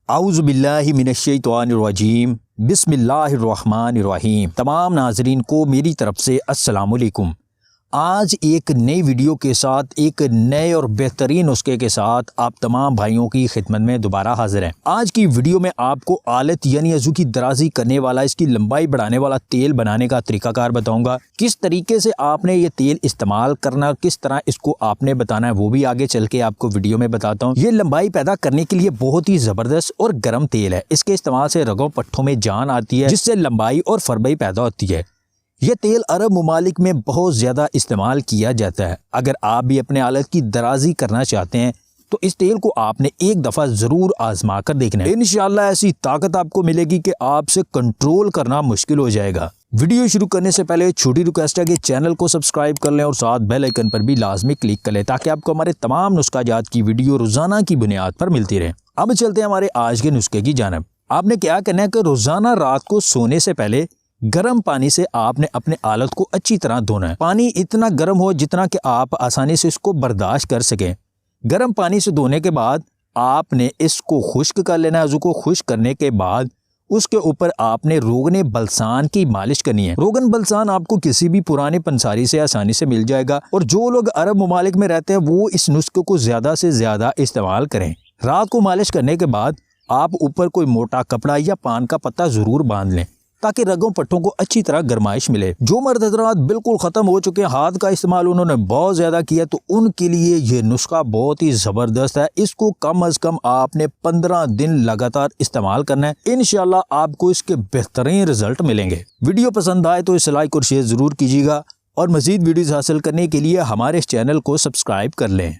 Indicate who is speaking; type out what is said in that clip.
Speaker 1: आऊज़ुबिल्लाहि मिनश्शैतानिर्रजीम बिस्मिल्लाहिर्रहमानिर्रहीम। तमाम नाजरीन को मेरी तरफ से अस्सलामुअलैकुम। आज एक नई वीडियो के साथ, एक नए और बेहतरीन नुस्खे के साथ आप तमाम भाइयों की खिदमत में दोबारा हाजिर हैं। आज की वीडियो में आपको आलत यानी अज़ू की दराजी करने वाला, इसकी लंबाई बढ़ाने वाला तेल बनाने का तरीकाकार बताऊंगा। किस तरीके से आपने ये तेल इस्तेमाल करना, किस तरह इसको आपने बताना है, वो भी आगे चल के आपको वीडियो में बताता हूँ। ये लंबाई पैदा करने के लिए बहुत ही ज़बरदस्त और गर्म तेल है। इसके इस्तेमाल से रगों पट्ठों में जान आती है, जिससे लंबाई और फरबई पैदा होती है। यह तेल अरब ममालिक में बहुत ज़्यादा इस्तेमाल किया जाता है। अगर आप भी अपने आलत की दराजी करना चाहते हैं तो इस तेल को आपने एक दफ़ा ज़रूर आजमा कर देखना है। इंशाअल्लाह ऐसी ताकत आपको मिलेगी कि आपसे कंट्रोल करना मुश्किल हो जाएगा। वीडियो शुरू करने से पहले छोटी रिक्वेस्ट है कि चैनल को सब्सक्राइब कर लें और साथ बेल आइकन पर भी लाजमी क्लिक कर लें, ताकि आपको हमारे तमाम नुस्खाजात की वीडियो रोज़ाना की बुनियाद पर मिलती रहे। अब चलते हैं हमारे आज के नुस्खे की जानिब। आपने क्या करना है कि रोज़ाना रात को सोने से पहले गर्म पानी से आपने अपने आलत को अच्छी तरह धोना है। पानी इतना गर्म हो जितना कि आप आसानी से इसको बर्दाश्त कर सकें। गर्म पानी से धोने के बाद आपने इसको खुश्क कर लेना है। अज़ू को खुश्क करने के बाद उसके ऊपर आपने रोगन बलसान की मालिश करनी है। रोगन बलसान आपको किसी भी पुराने पंसारी से आसानी से मिल जाएगा, और जो लोग अरब ममालिक में रहते हैं वो इस नुस्खे को ज़्यादा से ज़्यादा इस्तेमाल करें। रात को मालिश करने के बाद आप ऊपर कोई मोटा कपड़ा या पान का पत्ता ज़रूर बांध लें, ताकि रगों पट्टों को अच्छी तरह गर्माइश मिले। जो मर्द हज़रात बिल्कुल ख़त्म हो चुके हैं, हाथ का इस्तेमाल उन्होंने बहुत ज़्यादा किया, तो उनके लिए ये नुस्खा बहुत ही ज़बरदस्त है। इसको कम अज़ कम आपने 15 दिन लगातार इस्तेमाल करना है। इंशाअल्लाह आपको इसके बेहतरीन रिजल्ट मिलेंगे। वीडियो पसंद आए तो इसे लाइक और शेयर ज़रूर कीजिएगा, और मज़ीद वीडियोज़ हासिल करने के लिए हमारे इस चैनल को सब्सक्राइब कर लें।